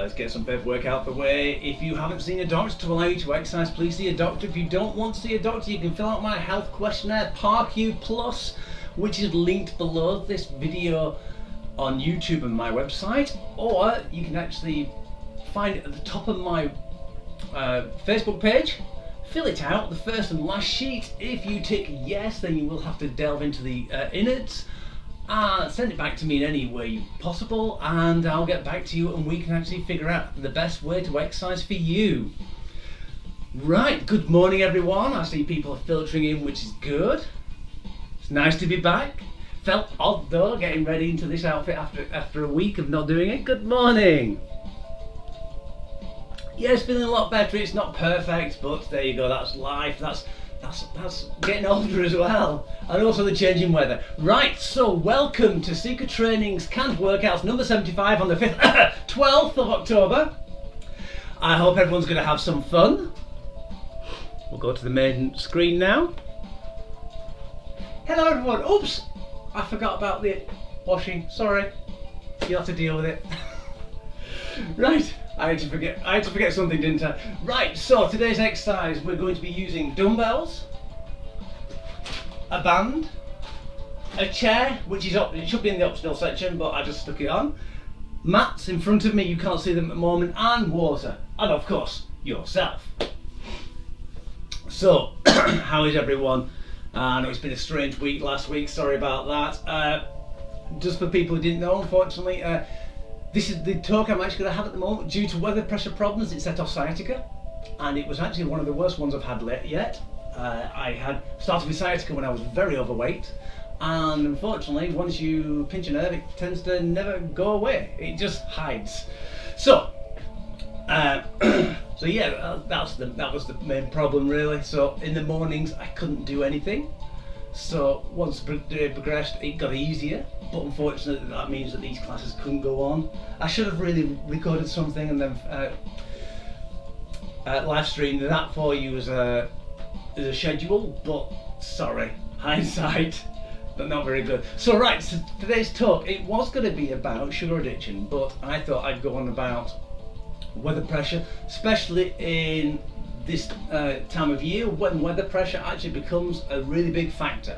let's get some paperwork out the way. If you haven't seen a doctor to allow you to exercise, please see a doctor. If you don't want to see a doctor, you can fill out my health questionnaire, ParkU Plus, which is linked below this video on YouTube and my website, or you can actually find it at the top of my Facebook page. Fill it out, the first and last sheet. If you tick yes, then you will have to delve into the innards. Send it back to me in any way possible, and I'll get back to you and we can actually figure out the best way to exercise for you. Right, good morning everyone. I see people are filtering in, which is good. It's nice to be back. Felt odd though, getting ready into this outfit after a week of not doing it. Good morning. Yes, feeling a lot better. It's not perfect, but there you go. That's life. That's getting older as well, and also the changing weather. Right, so welcome to Seeker Training's canned workouts number 75 on the 12th of October. I hope everyone's going to have some fun. We'll go to the main screen now. Hello everyone. Oops, I forgot about the washing. Sorry, you'll have to deal with it. Right. I had to forget something, didn't I? Right, so today's exercise, we're going to be using dumbbells, a band, a chair, which is it should be in the optional section, but I just stuck it on, mats in front of me, you can't see them at the moment, and water, and of course, yourself. So, how is everyone? I know it's been a strange week last week, sorry about that. Just for people who didn't know, unfortunately, this is the talk I'm actually going to have at the moment. Due to weather pressure problems, it set off sciatica, and it was actually one of the worst ones I've had yet. I had started with sciatica when I was very overweight, and unfortunately, once you pinch a nerve, it tends to never go away. It just hides. So, so yeah, that was the main problem really. So in the mornings, I couldn't do anything. So once the day progressed, it got easier, but unfortunately that means that these classes couldn't go on. I should have really recorded something and then live streamed that for you as a schedule, but sorry, hindsight, but not very good. So right, so today's talk, it was going to be about sugar addiction, but I thought I'd go on about weather pressure, especially in this time of year when weather pressure actually becomes a really big factor.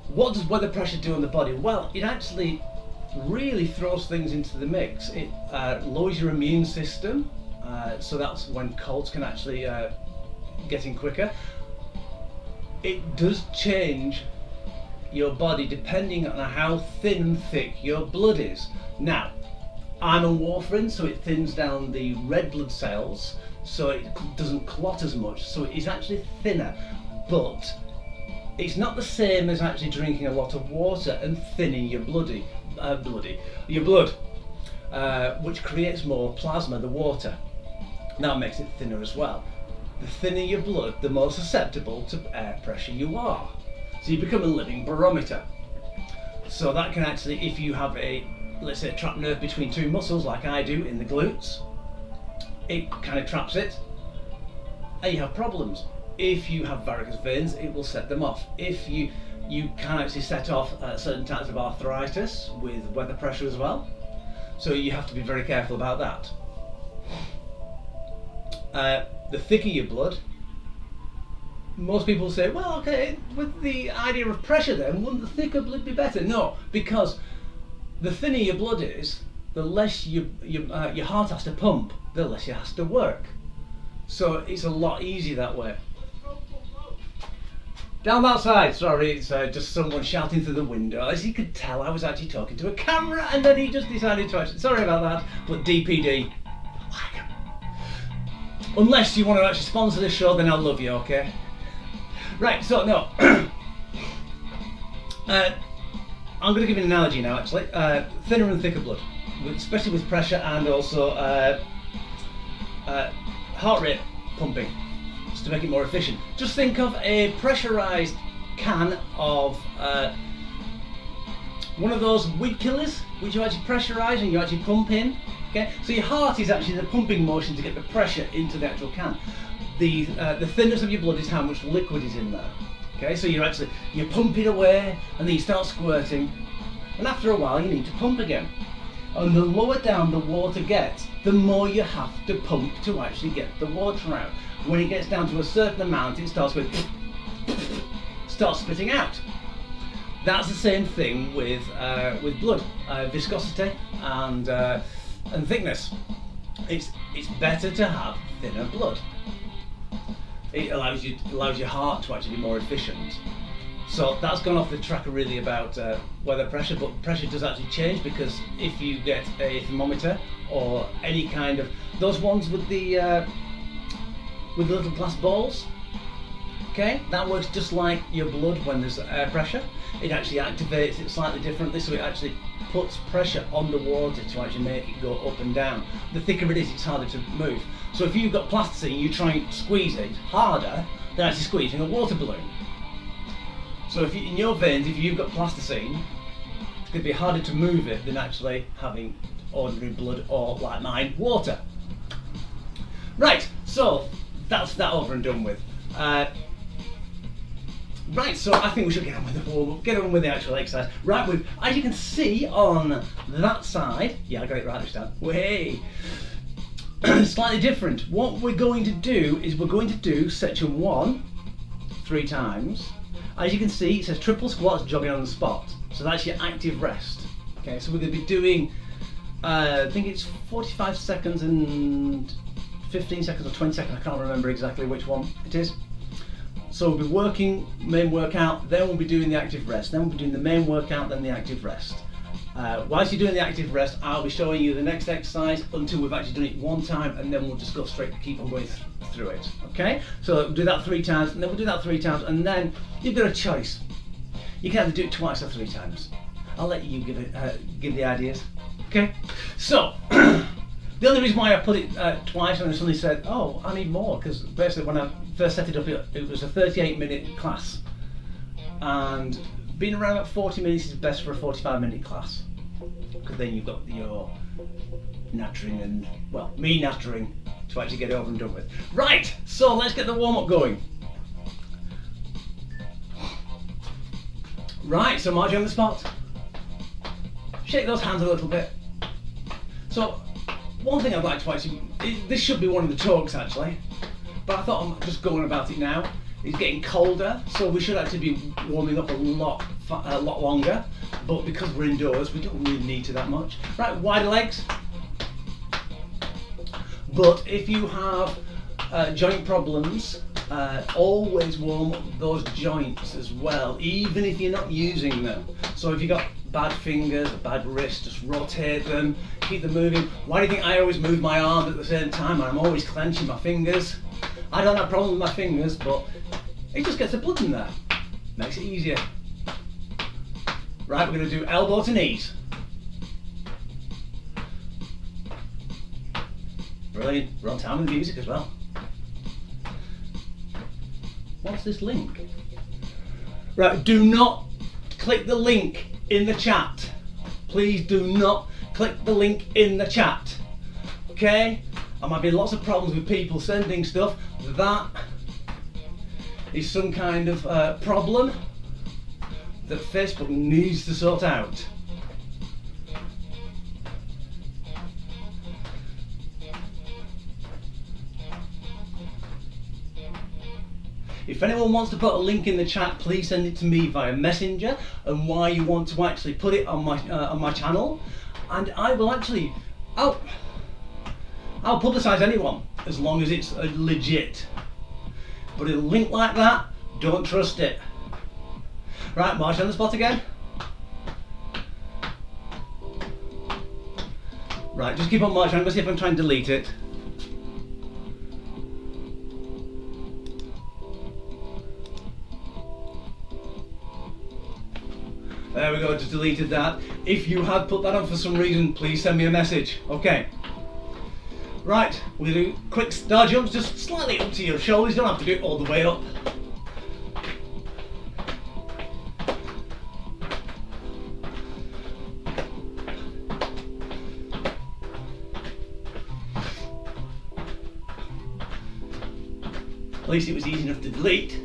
What does weather pressure do on the body? Well, it actually really throws things into the mix. It lowers your immune system, so that's when colds can actually get in quicker. It does change your body depending on how thin and thick your blood is. Now, I'm on warfarin, so it thins down the red blood cells, so it doesn't clot as much, so it's actually thinner, but it's not the same as actually drinking a lot of water and thinning your blood, which creates more plasma, the water. That makes it thinner as well. The thinner your blood, the more susceptible to air pressure you are. So you become a living barometer. So that can actually, if you have let's say a trapped nerve between two muscles like I do in the glutes, it kind of traps it and you have problems. If you have varicose veins, it will set them off. If you can actually set off certain types of arthritis with weather pressure as well, so you have to be very careful about that. The thicker your blood, most people say, well, okay, with the idea of pressure then, wouldn't the thicker blood be better? No, because the thinner your blood is, the less your heart has to pump, the less it has to work. So it's a lot easier that way. Down that side, sorry, it's just someone shouting through the window. As you could tell, I was actually talking to a camera and then he just decided to actually, sorry about that, but DPD. Unless you want to actually sponsor this show, then I'll love you, okay? Right, so no. I'm going to give you an analogy now actually. Thinner and thicker blood, especially with pressure and also heart rate pumping, just to make it more efficient. Just think of a pressurized can of one of those weed killers, which you actually pressurize and you actually pump in. Okay, so your heart is actually the pumping motion to get the pressure into the actual can. The thinness of your blood is how much liquid is in there. Okay, so you're pumping away and then you start squirting, and after a while you need to pump again. And the lower down the water gets, the more you have to pump to actually get the water out. When it gets down to a certain amount, it starts spitting out. That's the same thing with blood, viscosity and thickness. It's better to have thinner blood. It allows your heart to actually be more efficient. So that's gone off the track really about weather pressure, but pressure does actually change, because if you get a thermometer or any kind of those ones with the little glass balls, okay, that works just like your blood when there's air pressure. It actually activates it slightly differently, so it actually puts pressure on the water to actually make it go up and down. The thicker it is, it's harder to move. So if you've got plasticine, you try and squeeze it harder than actually squeezing a water balloon. So if in your veins, if you've got plasticine, it's going to be harder to move it than actually having ordinary blood or, like mine, water. Right, so that's that over and done with. Right, so I think we should get on with the warm-up, get on with the actual exercise. Right, as you can see on that side, yeah, I got it right this time, way, slightly different. What we're going to do is we're going to do section 1 3 times. As you can see, it says triple squats, jogging on the spot. So that's your active rest. Okay, so we're going to be doing, I think it's 45 seconds and 15 seconds or 20 seconds, I can't remember exactly which one it is. So we'll be working main workout, then we'll be doing the active rest, then we'll be doing the main workout, then the active rest. Whilst you're doing the active rest, I'll be showing you the next exercise until we've actually done it one time, and then we'll just go straight, keep on going through it. Okay? So we'll do that 3 times, and then we'll do that 3 times, and then you've got a choice. You can either do it twice or 3 times. I'll let you give the ideas. Okay? So the only reason why I put it twice and I suddenly said, oh, I need more, because basically when I first set it up, it was a 38-minute class, and being around about 40 minutes is best for a 45-minute class, because then you've got your nattering and, well, me nattering to actually get it over and done with. Right, so let's get the warm-up going. Right, so march on the spot. Shake those hands a little bit. So, one thing I'd like to actually, this should be one of the talks actually, but I thought I'm just going about it now. It's getting colder, so we should actually be warming up a lot longer, but because we're indoors, we don't really need to that much. Right, wider legs. But if you have joint problems, always warm up those joints as well, even if you're not using them. So if you've got bad fingers, a bad wrist, just rotate them, keep them moving. Why do you think I always move my arms at the same time? I'm always clenching my fingers. I don't have problems with my fingers, but it just gets the blood in there. Makes it easier. Right, we're going to do elbow to knees. Brilliant. We're on time with the music as well. What's this link? Right, do not click the link in the chat. Please do not click the link in the chat. Okay? There might be lots of problems with people sending stuff. That is some kind of problem that Facebook needs to sort out. If anyone wants to put a link in the chat, please send it to me via Messenger, and why you want to actually put it on my channel, and I will actually, I'll publicise anyone as long as it's legit. But a link like that, don't trust it. Right, march on the spot again. Right, just keep on marching. I'm going to see if I can try and delete it. There we go, just deleted that. If you had put that on for some reason, please send me a message. Okay. Right, we're going to do quick star jumps, just slightly up to your shoulders. You don't have to do it all the way up. At least it was easy enough to delete.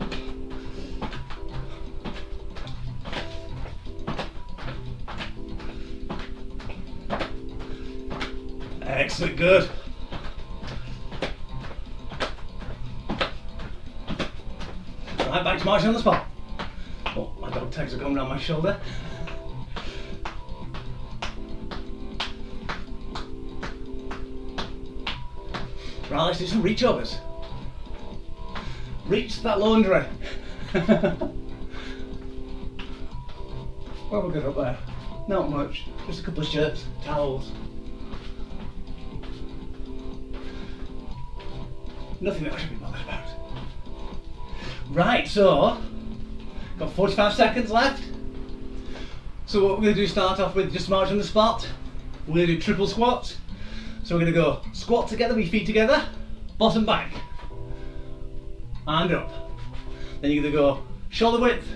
Excellent, good. Right, back to marching on the spot. Oh, my dog tags are coming down my shoulder. Right, let's do some reach overs. Reach that laundry. What have we got up there? Not much, just a couple of shirts, towels. Nothing that I should be bothered about. Right, so, got 45 seconds left. So what we're going to do, start off with just march on the spot. We're going to do triple squats. So we're going to go squat together with your feet together, bottom back, and up. Then you're going to go shoulder width.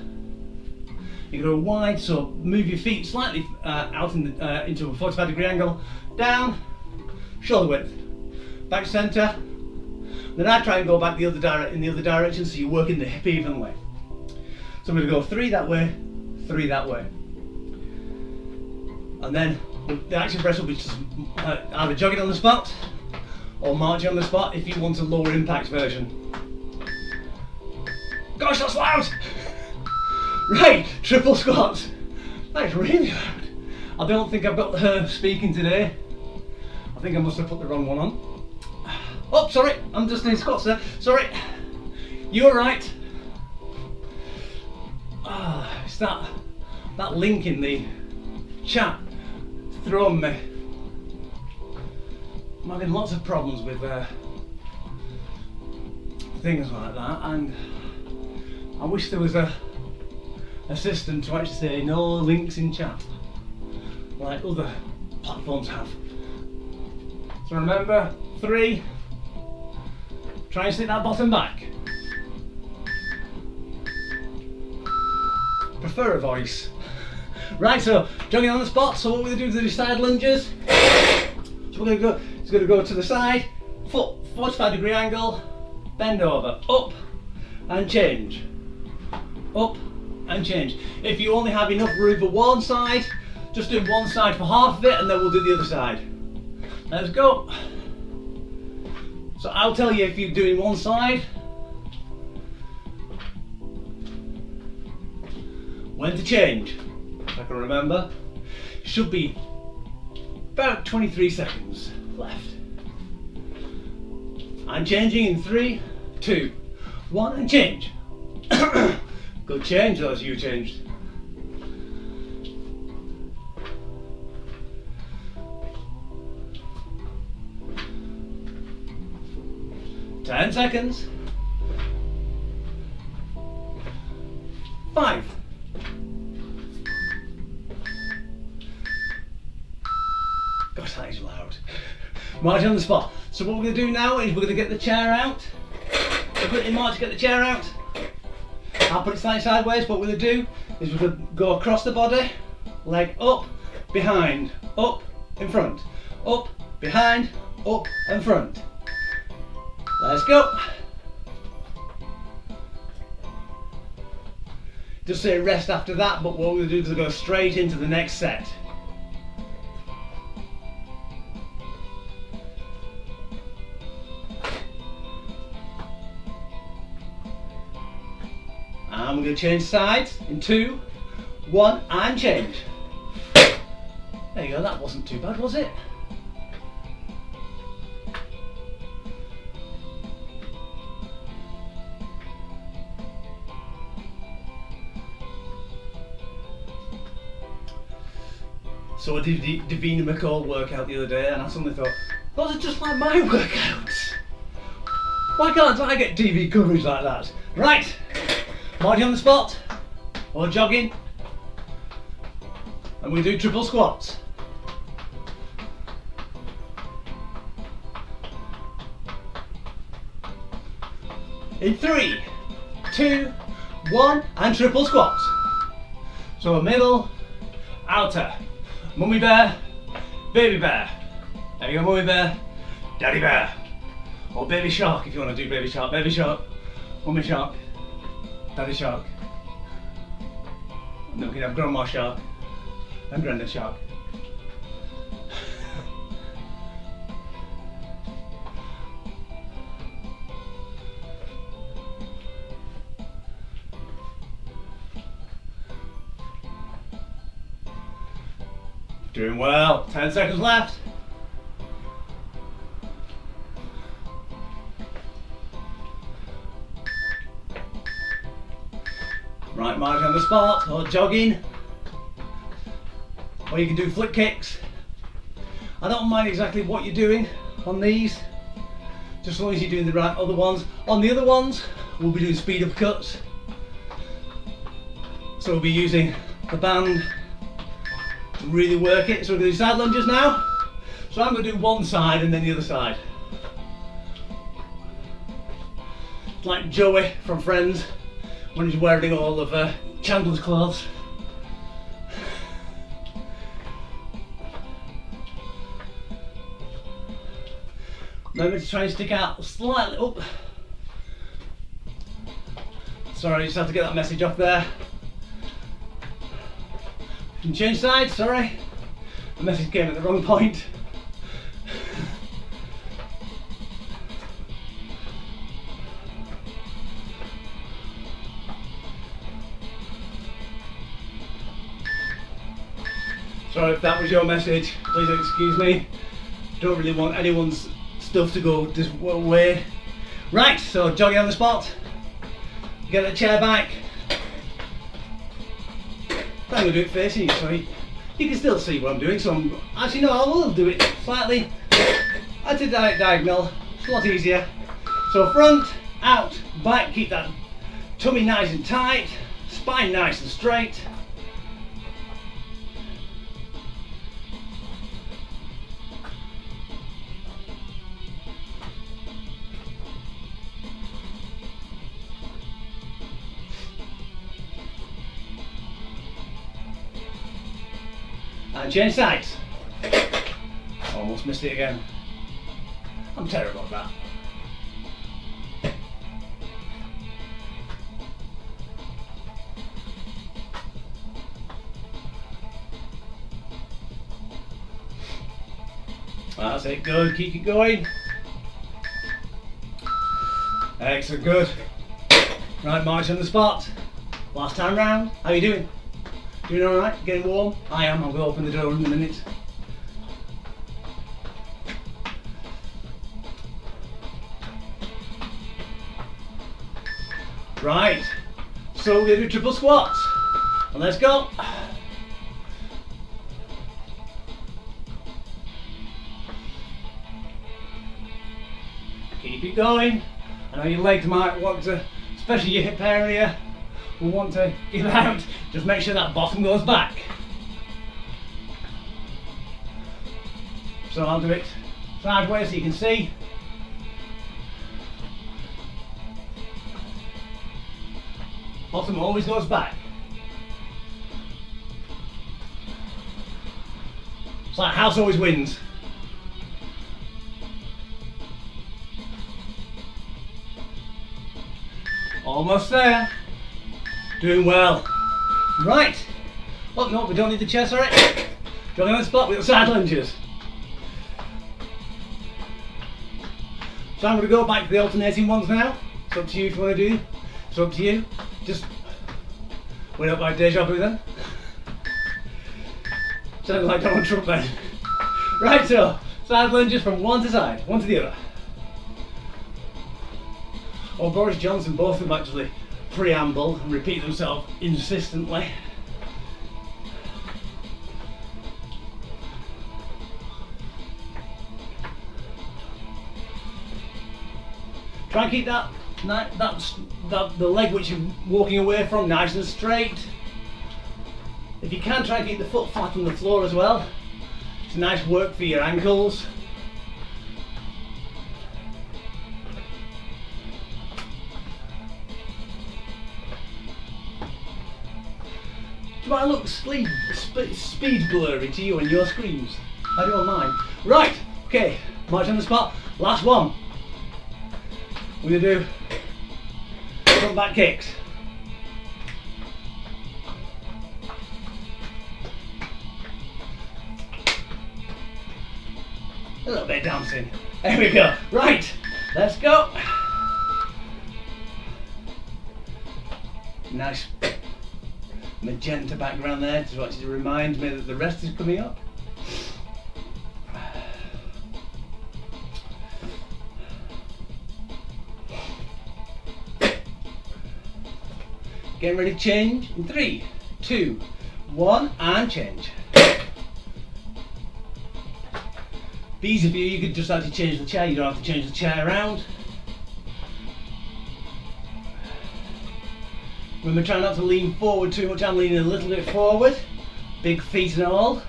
You're going to go wide, so move your feet slightly out into a 45-degree angle, down, shoulder width, back to centre. Then I try and go back in the other direction, so you're working the hip evenly. So I'm going to go 3 that way, 3 that way. And then the action press will be just either jogging on the spot or marching on the spot if you want a lower impact version. Gosh, that's loud! Right, triple squats. That is really loud. I don't think I've got her speaking today. I think I must have put the wrong one on. Oh, sorry, I'm just doing squats there. Sorry, you're right. It's that link in the chat throwing me. I'm having lots of problems with things like that, and I wish there was a system to actually say no links in chat like other platforms have. So remember, 3, try and stick that bottom back. Prefer a voice. Right, so jogging on the spot. So what we're going to do is do side lunges. So we're going to go, it's going to go to the side, foot 45-degree angle, bend over, up and change, up and change. If you only have enough room for one side, just do one side for half of it and then we'll do the other side. Let's go. So I'll tell you if you're doing one side, when to change. If I can remember, should be about 23 seconds left. I'm changing in 3, 2, 1 and change. Good change, those you changed. Ten seconds. 5. Gosh, that is loud. March on the spot. So what we're going to do now is we're going to get the chair out. So quickly march, get the chair out. I'll put it slightly sideways. What we're going to do is we're going to go across the body, leg up, behind, up, in front, up, behind, up and front. Let's go. Just say rest after that, but what we're going to do is go straight into the next set. And we're going to change sides in 2, 1 and change. There you go, that wasn't too bad, was it? So I did the Davina McCall workout the other day and I suddenly thought, those are just like my workouts. Why can't I get TV coverage like that? Right, marching on the spot or jogging, and we do triple squats. In 3, 2, 1 and triple squats. So a middle, outer. Mummy bear, baby bear. There you go, mummy bear, daddy bear. Or baby shark if you want to do baby shark. Baby shark, mummy shark, daddy shark. And then we can have grandma shark and granddad shark. Doing well. 10 seconds left. Right mark on the spot, or jogging. Or you can do flip kicks. I don't mind exactly what you're doing on these, just as long as you're doing the right other ones. On the other ones, we'll be doing speed uppercuts. So we'll be using the band to really work it. So we're going to do side lunges now. So I'm going to do one side and then the other side. It's like Joey from Friends when he's wearing all of Chandler's clothes. Remember to try and stick out slightly up. Sorry, just have to get that message off there. You can change sides, sorry. The message came at the wrong point. Sorry if that was your message, please excuse me. Don't really want anyone's stuff to go this way. Right, so jogging on the spot. Get the chair back. I'm going to do it facing you, so you can still see what I'm doing. So actually no, I will do it slightly. I did that diagonal, it's a lot easier. So front, out, back, keep that tummy nice and tight, spine nice and straight. And change sides. Almost missed it again. I'm terrible at that. That's it, good, keep it going. Excellent, good. Right, march on the spot. Last time round, how are you doing? Doing alright? Getting warm? I am, I'll go open the door in a minute. Right, so we're going to do triple squats. And let's go. Keep it going. I know your legs might want to, especially your hip area, will want to give out. Just make sure that bottom goes back. So I'll do it sideways so you can see. Bottom always goes back. It's like house always wins. Almost there. Doing well. Right. Oh no, we don't need the chair, sorry. Jogging on the spot with the side lunges. So I'm going to go back to the alternating ones now. It's up to you if you want to do. It's up to you. Just went up like deja vu then. Sounded like Donald Trump then. Right, so side lunges from one to side, one to the other. Or Boris Johnson, both of them actually preamble and repeat themselves insistently. Try and keep the leg which you're walking away from nice and straight. If you can, try and keep the foot flat on the floor as well. It's nice work for your ankles. Might look speed blurry to you on your screens. I do on mine. Right, okay, march on the spot. Last one. We're going to do front back kicks. A little bit of dancing. There we go. Right, let's go. Nice magenta background there to actually remind me that the rest is coming up. Getting ready to change in 3, 2, 1, and change. Be easy for you, you could just actually change the chair, you don't have to change the chair around. Remember, try not to lean forward too much. I'm leaning a little bit forward, big feet and all.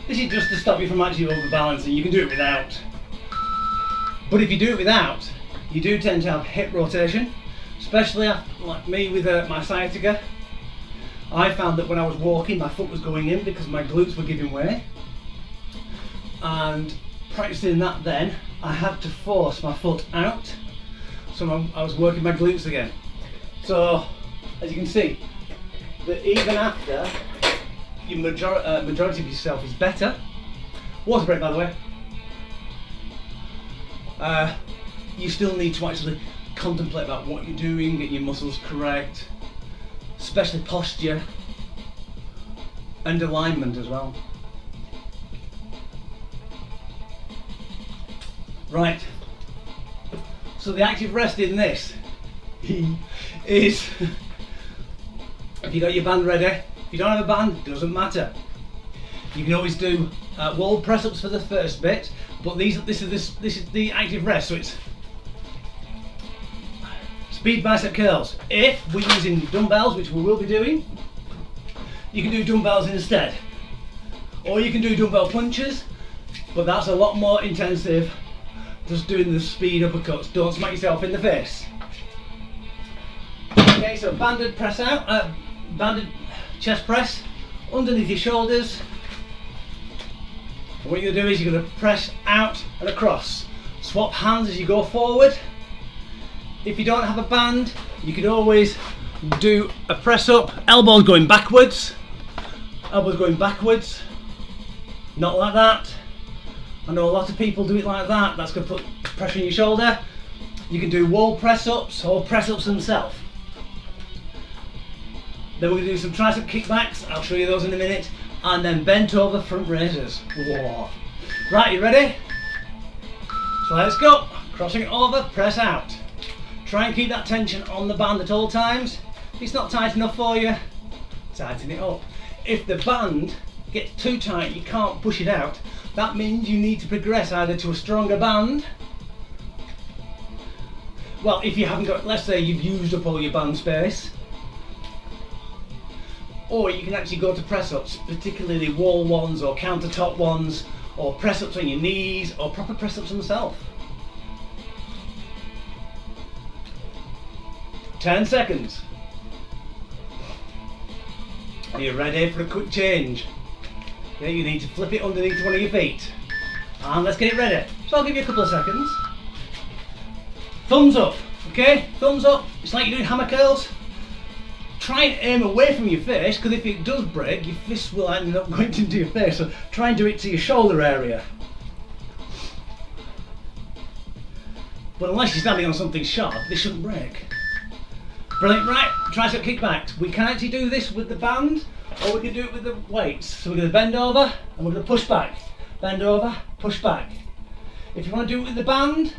This is just to stop you from actually overbalancing. You can do it without. But if you do it without, you do tend to have hip rotation, especially after, like me with my sciatica. I found that when I was walking, my foot was going in because my glutes were giving way. And practicing that then, I had to force my foot out. So I was working my glutes again. So, as you can see, that even after your majority of yourself is better. Water break, by the way. You still need to actually contemplate about what you're doing, get your muscles correct, especially posture and alignment as well. Right, so the active rest in this is, if you got your band ready, if you don't have a band, it doesn't matter. You can always do wall press-ups for the first bit, but this is the active rest, so it's speed bicep curls. If we're using dumbbells, which we will be doing, you can do dumbbells instead. Or you can do dumbbell punches, but that's a lot more intensive, just doing the speed uppercuts. Don't smack yourself in the face. Okay, so banded press out, banded chest press underneath your shoulders. And what you're going to do is you're going to press out and across. Swap hands as you go forward. If you don't have a band, you can always do a press up, elbows going backwards, not like that. I know a lot of people do it like that, that's going to put pressure on your shoulder. You can do wall press ups or press ups themselves. Then we're going to do some tricep kickbacks, I'll show you those in a minute, and then bent over front raises. Whoa. Right, you ready? So let's go. Crossing it over, press out. Try and keep that tension on the band at all times. If it's not tight enough for you, tighten it up. If the band gets too tight, you can't push it out, that means you need to progress either to a stronger band. Well, if you haven't got, let's say you've used up all your band space, or you can actually go to press-ups, particularly wall ones or countertop ones, or press-ups on your knees, or proper press-ups themselves. 10 seconds. Are you ready for a quick change? Okay, you need to flip it underneath one of your feet. And let's get it ready. So I'll give you a couple of seconds. Thumbs up, okay? Thumbs up. It's like you're doing hammer curls. Try and aim away from your face, because if it does break, your fists will end up going into your face. So try and do it to your shoulder area. But unless you're standing on something sharp, this shouldn't break. Brilliant, right, tricep kickbacks. We can actually do this with the band, or we can do it with the weights. So we're going to bend over, and we're going to push back. Bend over, push back. If you want to do it with the band,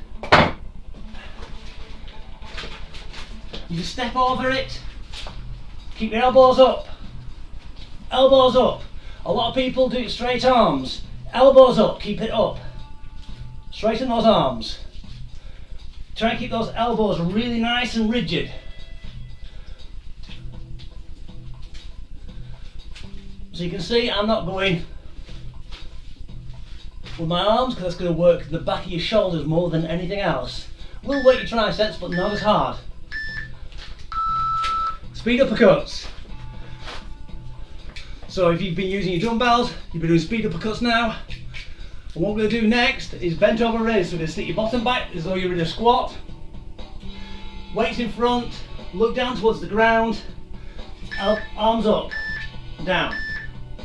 you just step over it, keep your elbows up. Elbows up. A lot of people do it straight arms. Elbows up, keep it up. Straighten those arms. Try and keep those elbows really nice and rigid. So you can see I'm not going with my arms, because that's going to work the back of your shoulders more than anything else. Will work your triceps, but not as hard. Speed uppercuts. So if you've been using your dumbbells, you've been doing speed uppercuts now. And what we're going to do next is bent over raise. So we're going to stick your bottom back as though you're in a squat. Weights in front, look down towards the ground. Arms up, down.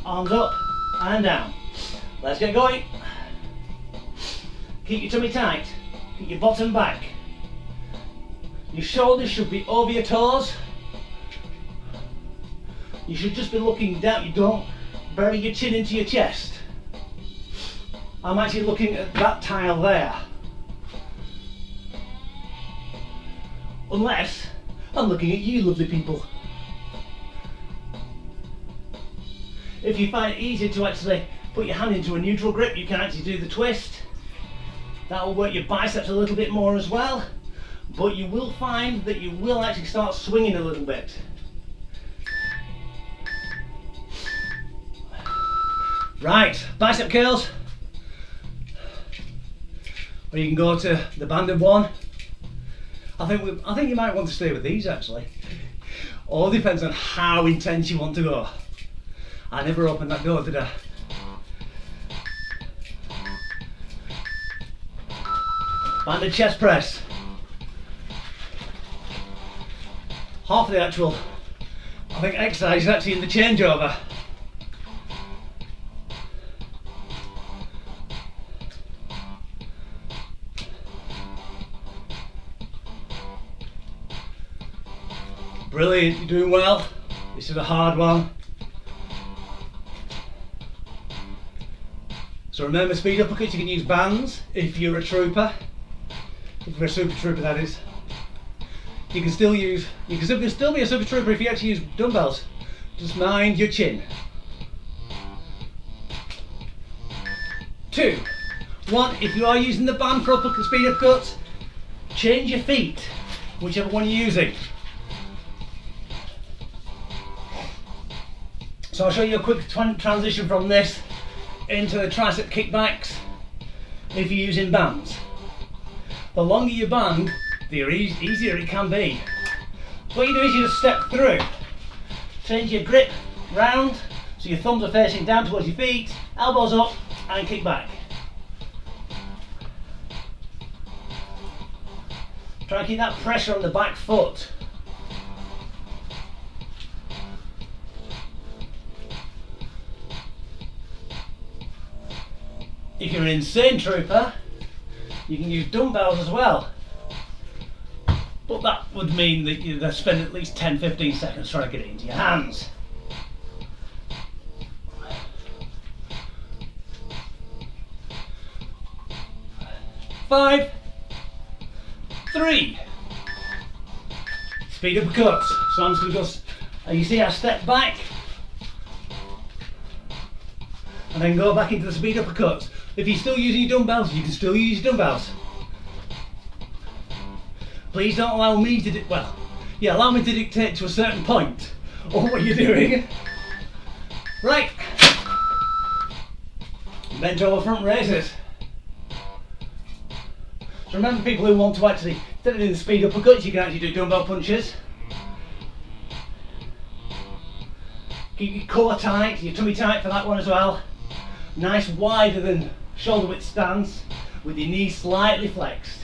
Arms up and down. Let's get going. Keep your tummy tight. Keep your bottom back. Your shoulders should be over your toes. You should just be looking down. You don't bury your chin into your chest. I'm actually looking at that tile there. Unless I'm looking at you lovely people. If you find it easier to actually put your hand into a neutral grip, you can actually do the twist. That will work your biceps a little bit more as well, but you will find that you will actually start swinging a little bit. Right, bicep curls. Or you can go to the banded one. I think you might want to stay with these actually. All depends on how intense you want to go. I never opened that door, did I? Banded chest press. Half of the actual, I think, exercise is actually in the changeover. Brilliant, you're doing well. This is a hard one. So remember, speed uppercuts, you can use bands if you're a trooper. If you're a super trooper, that is. You can still be a super trooper if you actually use dumbbells. Just mind your chin. 2, 1, if you are using the band for speed uppercuts, change your feet, whichever one you're using. So I'll show you a quick transition from this into the tricep kickbacks if you're using bands. The longer your band, the easier it can be. So what you do is you just step through, change your grip round, so your thumbs are facing down towards your feet, elbows up and kick back. Try and keep that pressure on the back foot. If you're an insane trooper, you can use dumbbells as well. But that would mean that you spend at least 10-15 seconds trying to get it into your hands. Five, 3. Speed uppercuts. So I'm just going to go, you see I step back and then go back into the speed uppercuts. If you're still using your dumbbells, you can still use your dumbbells. Please don't allow me to allow me to dictate to a certain point of what you're doing. Right. Bent over front raises. So remember, people who want to actually, instead of doing the speed uppercuts, you can actually do dumbbell punches. Keep your core tight, your tummy tight for that one as well. Nice wider than shoulder width stance with your knees slightly flexed.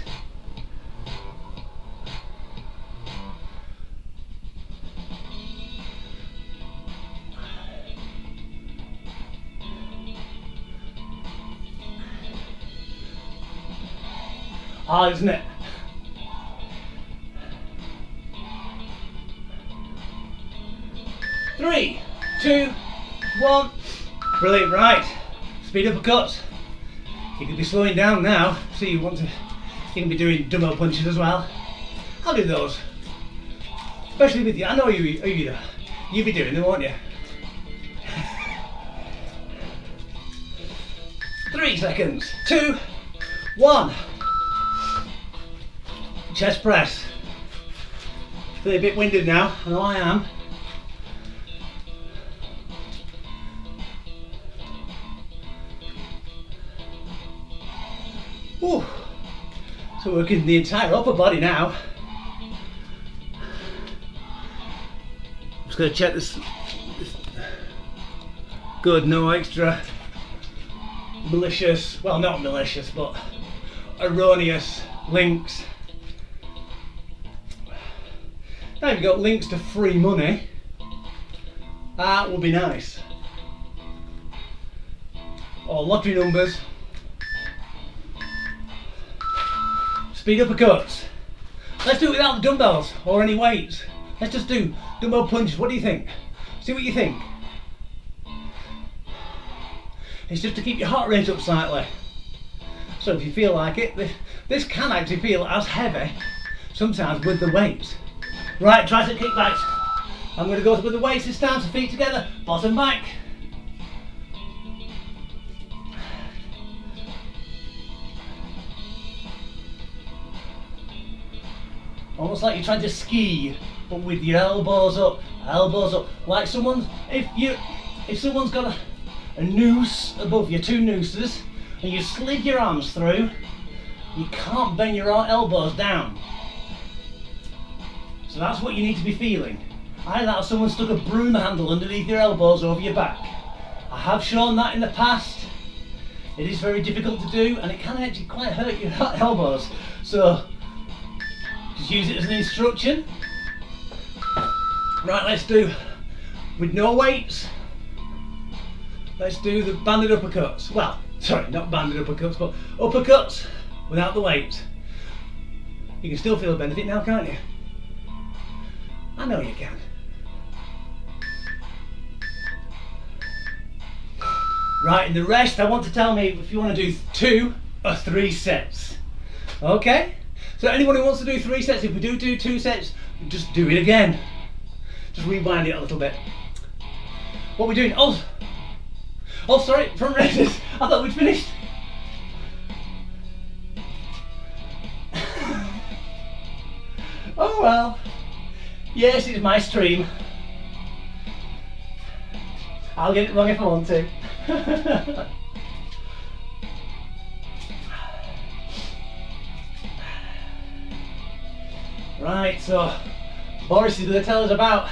Hard, isn't it? Three, 2, 1. Brilliant, right. Speed uppercuts. You can be slowing down now, so you can be doing dumbbell punches as well. I'll do those. Especially with you, I know you'll be doing them, won't you? 3 seconds, 2, 1. Chest press. Feeling a bit winded now, I know I am. Ooh. So working the entire upper body now. I'm just going to check this. Good, no extra malicious, well not malicious, but erroneous links. Now you've got links to free money. That would be nice. Or lottery numbers. Speed uppercuts. Let's do it without the dumbbells or any weights. Let's just do dumbbell punches. What do you think? See what you think. It's just to keep your heart rate up slightly. So if you feel like it, this can actually feel as heavy. sometimes with the weights. Right, tricep kickbacks. I'm going to go with the weights this time, so feet together, bottom back. Almost like you're trying to ski, but with your elbows up, like if someone's got a noose above you, two nooses, and you slid your arms through, you can't bend your elbows down. So that's what you need to be feeling. Either that or someone stuck a broom handle underneath your elbows over your back. I have shown that in the past. It is very difficult to do, and it can actually quite hurt your elbows. So just use it as an instruction. Right, let's do, with no weights, let's do the banded uppercuts. Well, sorry, not banded uppercuts, but uppercuts without the weight. You can still feel the benefit now, can't you? I know you can. Right, and the rest, I want to tell me if you want to do 2 or 3 sets. Okay? So anyone who wants to do 3 sets, if we do 2 sets, just do it again. Just rewind it a little bit. What are we doing? Oh sorry, front raises. I thought we'd finished. Oh well. Yes, it's my stream. I'll get it wrong if I want to. Right, so Boris is going to tell us about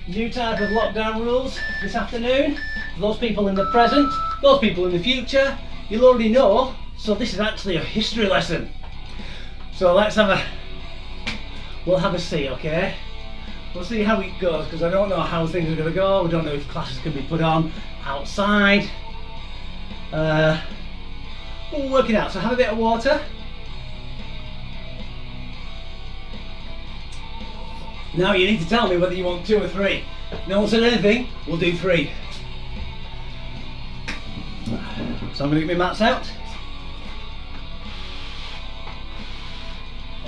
new type of lockdown rules this afternoon. For those people in the present, those people in the future, you'll already know, so this is actually a history lesson. So we'll have a see, okay? We'll see how it goes, because I don't know how things are going to go. We don't know if classes can be put on outside. But we're working out, so have a bit of water. Now you need to tell me whether you want 2 or 3. If no one said anything, we'll do 3. So I'm going to get my mats out.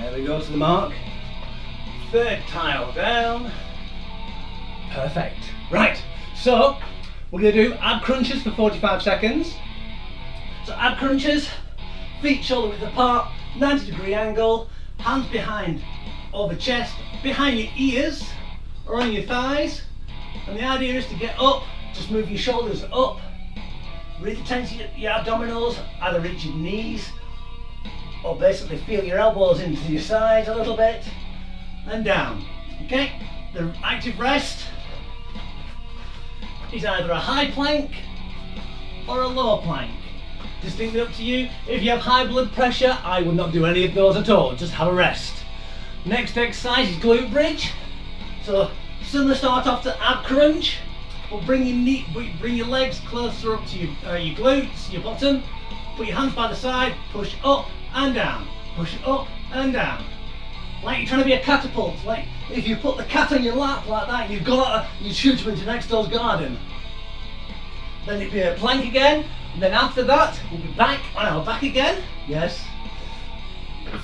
There we go, to the mark. 3rd tile down. Perfect. Right, so we're going to do ab crunches for 45 seconds. So ab crunches, feet shoulder width apart, 90-degree angle, hands behind over chest, behind your ears or on your thighs. And the idea is to get up, just move your shoulders up, really tense your abdominals, either reach your knees or basically feel your elbows into your sides a little bit, and down. Okay, the active rest is either a high plank or a low plank. Distinctly up to you. If you have high blood pressure, I would not do any of those at all, just have a rest. Next exercise is glute bridge. So similar, start off to ab crunch, but bring your legs closer up to your glutes, your bottom. Put your hands by the side, push up and down, push up and down. Like you're trying to be a catapult. Like if you put the cat on your lap like that, you shoot him into next door's garden. Then it'd be a plank again, and then after that we'll be back on our back again. Yes.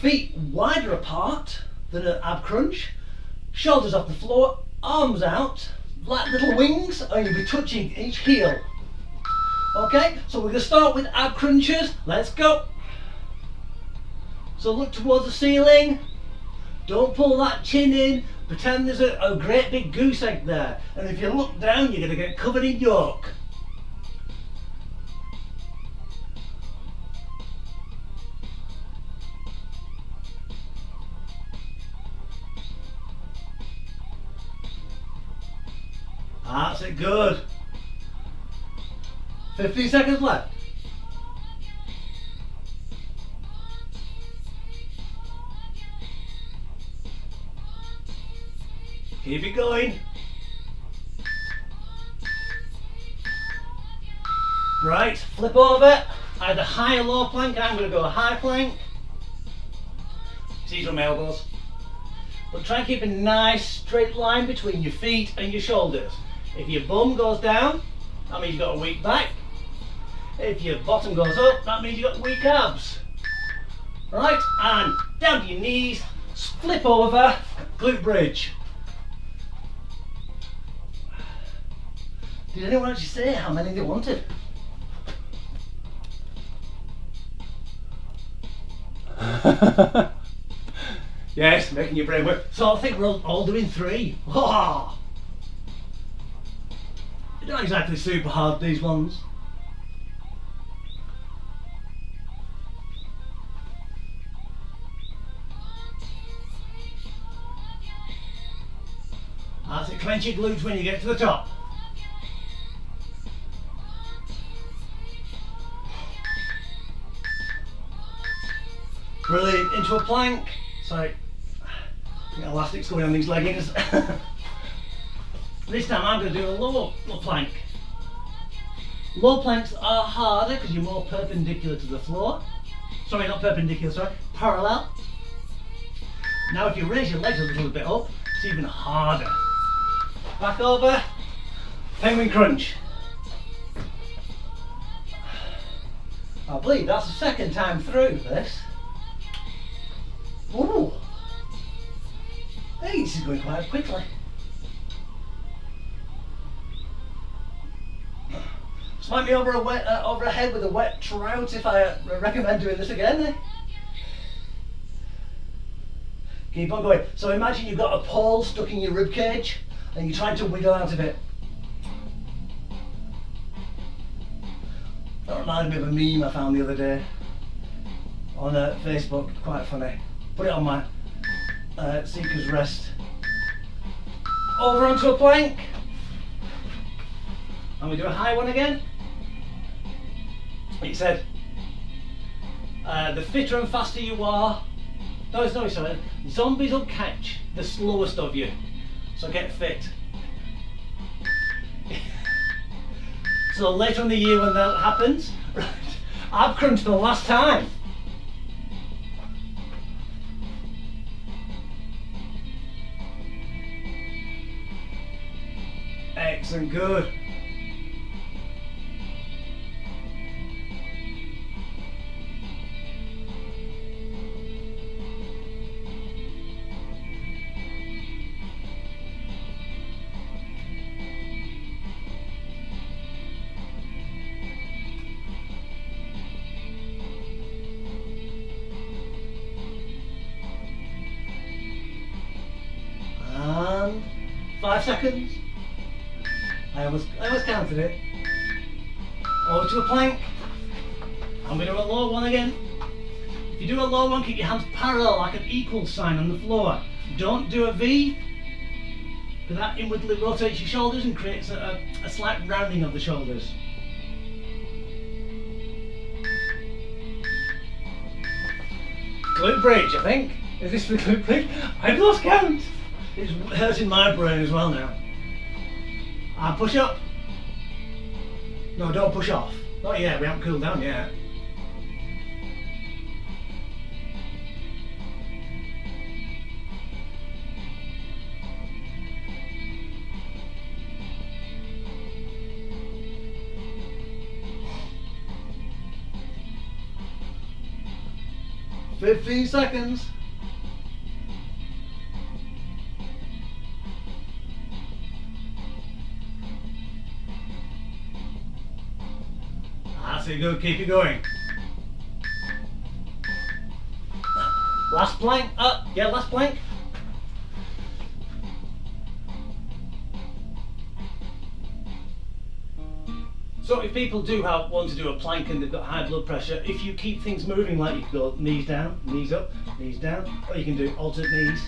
Feet wider apart than an ab crunch. Shoulders off the floor, arms out, like little wings, and you'll be touching each heel. Okay, so we're going to start with ab crunches. Let's go. So look towards the ceiling. Don't pull that chin in. Pretend there's a great big goose egg there. And if you look down, you're going to get covered in yolk. That's it, good. 15 seconds left. Keep it going. Right, flip over. Either high or low plank. I'm going to go high plank. See from elbows. But try and keep a nice straight line between your feet and your shoulders. If your bum goes down, that means you've got a weak back. If your bottom goes up, that means you've got weak abs. Right, and down to your knees, Flip over, glute bridge. Did anyone actually say how many they wanted? Yes, making your brain work. So I think we're all doing 3. Oh! They're not exactly super hard, these ones. That's it, clench your glutes when you get to the top. Brilliant, into a plank. Sorry, elastic's going on these leggings. This time I'm going to do a low plank. Low planks are harder because you're more perpendicular to the floor. Sorry, not perpendicular, sorry, parallel. Now if you raise your legs a little bit up, it's even harder. Back over, penguin crunch. I believe that's the second time through this. Ooh! Hey, this is going quite quickly. Smack me over a head with a wet trout if I recommend doing this again. Eh? Keep on going. So imagine you've got a pole stuck in your rib cage and you're trying to wiggle out of it. That reminded me of a meme I found the other day on Facebook. Quite funny. Put it on my Seeker's Rest. Over onto a plank. And we do a high one again. It said, the fitter and faster you are, no, sorry, zombies will catch the slowest of you. So get fit. So later in the year when that happens, right, I've crunched the last time. Excellent, good. And 5 seconds. I almost counted it. Over to a plank. I'm going to do a low one again. If you do a low one, keep your hands parallel like an equal sign on the floor. Don't do a V, because that inwardly rotates your shoulders and creates a slight rounding of the shoulders. Glute bridge, I think. Is this the glute bridge? I've lost count. It's hurting my brain as well now. And push up. No, don't push off. Not yet, we haven't cooled down yet. "15 seconds. That's it, good, keep it going. Last plank, yeah, last plank. So if people do want to do a plank and they've got high blood pressure, if you keep things moving, like you can go knees down, knees up, knees down, or you can do alternate knees.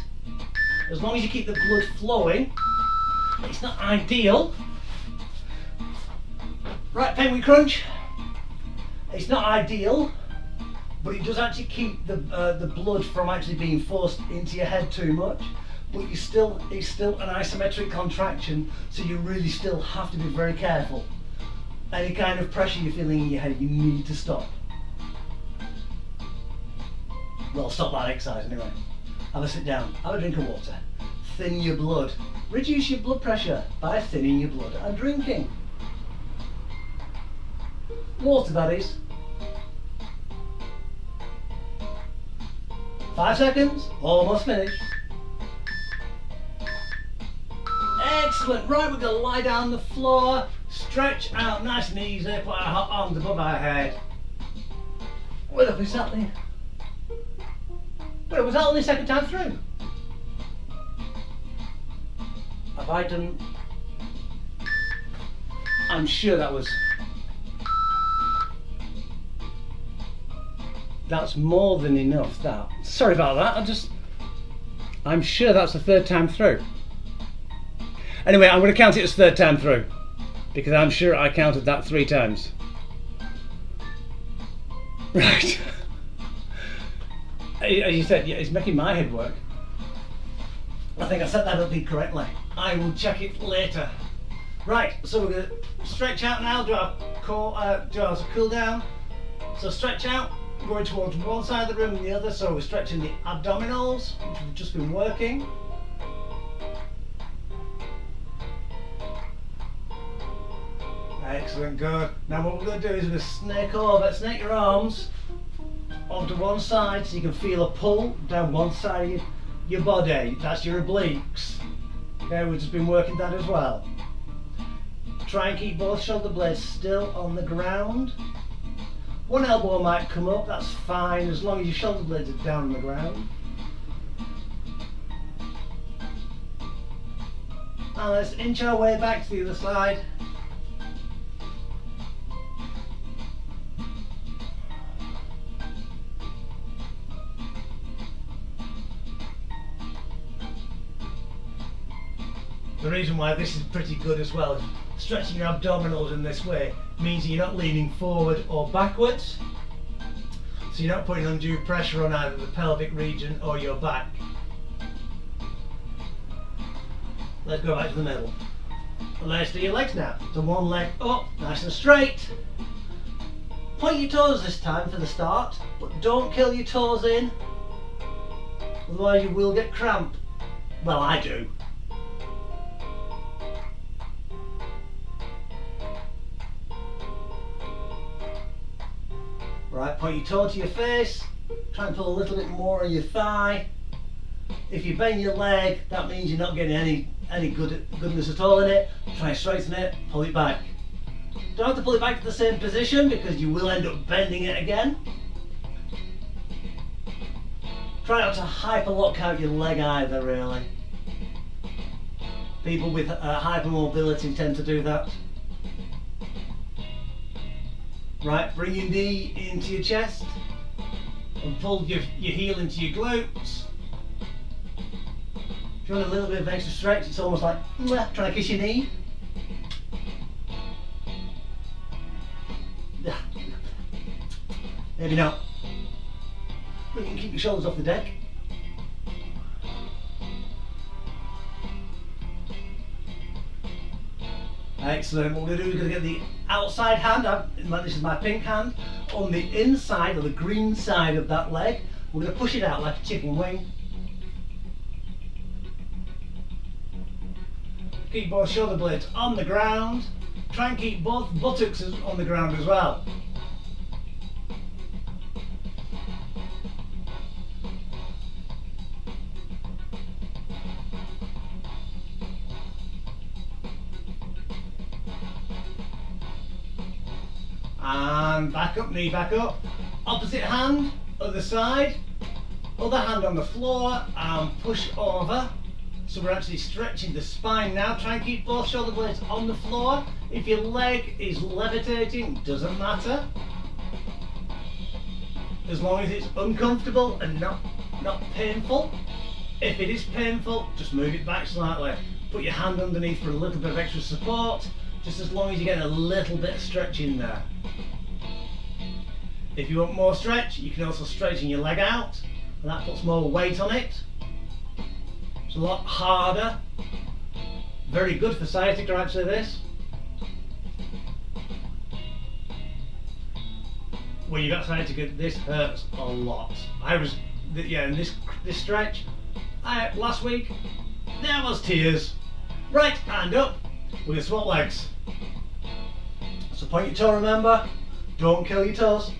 As long as you keep the blood flowing, it's not ideal. Right, penguin crunch. It's not ideal, but it does actually keep the blood from actually being forced into your head too much. But it's still an isometric contraction, so you really still have to be very careful. Any kind of pressure you're feeling in your head, you need to stop. Well, stop that exercise anyway. Have a sit down, have a drink of water. Thin your blood. Reduce your blood pressure by thinning your blood and drinking. Water, that is. 5 seconds, almost finished. Excellent. Right, we're going to lie down on the floor, stretch out nice and easy, put our arms above our head. What have we sat there? Well, was that only second time through? Have I done? I'm sure that was. That's more than enough, that. Sorry about that, I'm sure that's the third time through. Anyway, I'm going to count it as third time through, because I'm sure I counted that 3 times. Right. As you said, yeah, it's making my head work. I think I set that up incorrectly. I will check it later. Right, so we're going to stretch out now, do our cool down. So stretch out, going towards one side of the room and the other, so we're stretching the abdominals, which we've just been working. Excellent, good. Now what we're going to do is we're going to snake your arms onto one side so you can feel a pull down one side of your body. That's your obliques. Okay, we've just been working that as well. Try and keep both shoulder blades still on the ground. One elbow might come up, that's fine, as long as your shoulder blades are down on the ground. And let's inch our way back to the other side. The reason why this is pretty good as well is stretching your abdominals in this way means you're not leaning forward or backwards, so you're not putting undue pressure on either the pelvic region or your back. Let's go back to the middle. And let's do your legs now. So one leg up, nice and straight. Point your toes this time for the start, but don't kill your toes in, otherwise you will get cramp. Well, I do. Right, point your toe to your face, try and pull a little bit more on your thigh. If you bend your leg, that means you're not getting any goodness at all in it. Try and straighten it, pull it back. Don't have to pull it back to the same position because you will end up bending it again. Try not to hyperlock out your leg either, really. People with hypermobility tend to do that. Right, bring your knee into your chest and pull your heel into your glutes. If you want a little bit of extra stretch, it's almost like trying to kiss your knee. Maybe not. But you can keep your shoulders off the deck. Excellent. What we're going to do is going to get the outside hand, this is my pink hand, on the inside or the green side of that leg. We're going to push it out like a chicken wing. Keep both shoulder blades on the ground. Try and keep both buttocks on the ground as well. And back up, knee back up. Opposite hand, other side. Other hand on the floor and push over. So we're actually stretching the spine now. Try and keep both shoulder blades on the floor. If your leg is levitating, doesn't matter. As long as it's uncomfortable and not painful. If it is painful, just move it back slightly. Put your hand underneath for a little bit of extra support. Just as long as you get a little bit of stretch in there. If you want more stretch, you can also straighten your leg out, and that puts more weight on it. It's a lot harder. Very good for sciatica actually, this. When you got sciatica, this hurts a lot. In this stretch, last week, there was tears. Right, hand up. We're going to swap legs. So point your toe, remember, don't kill your toes.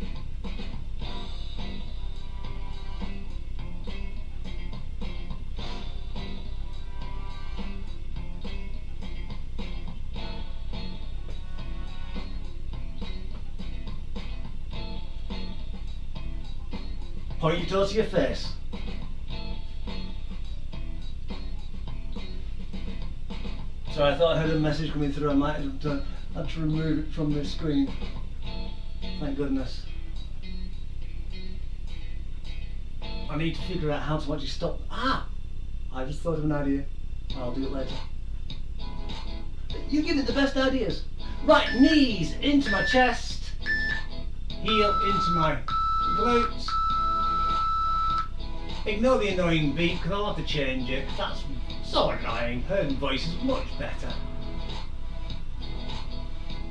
Point your toe to your face. Sorry, I thought I heard a message coming through. I might have had to remove it from the screen. Thank goodness. I need to figure out how to actually stop. I just thought of an idea. I'll do it later. You give it the best ideas. Right, knees into my chest, heel into my glutes. Ignore the annoying beep because I'll have to change it. That's so annoying. Her voice is much better.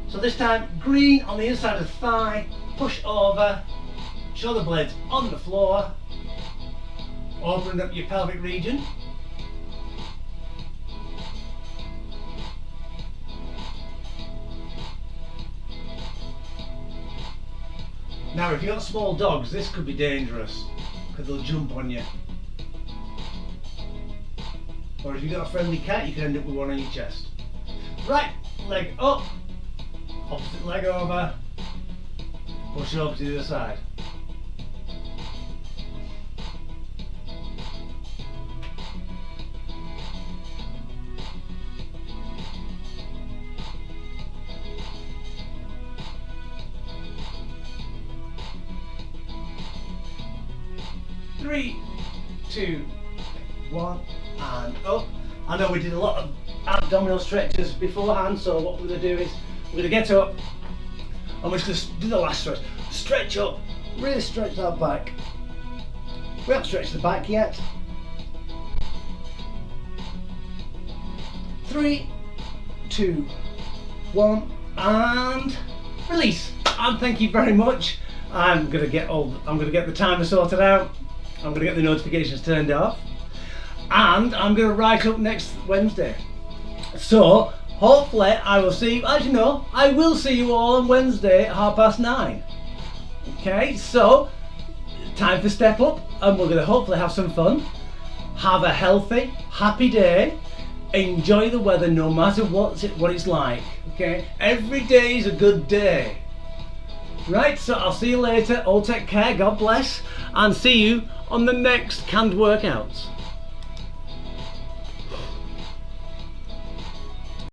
So this time, green on the inside of the thigh, push over, shoulder blades on the floor, open up your pelvic region. Now if you've got small dogs, this could be dangerous because they'll jump on you. Or if you've got a friendly cat, you can end up with one on your chest. Right leg up, opposite leg over, push over to the other side. Three, 2, 1, and up. I know we did a lot of abdominal stretches beforehand, so what we're going to do is we're going to get up and we're just going to do the last stretch. Stretch up, really stretch that back. We haven't stretched the back yet. 3, 2, 1, and release. And thank you very much. I'm going to get the timer sorted out. I'm going to get the notifications turned off, and I'm going to write up next Wednesday. So hopefully I will see you, as you know, I will see you all on Wednesday at 9:30. Okay, so time to step up, and we're going to hopefully have some fun. Have a healthy, happy day. Enjoy the weather no matter what it's like. Okay, every day is a good day. Right, so I'll see you later. All take care, God bless, and see you on the next canned workouts.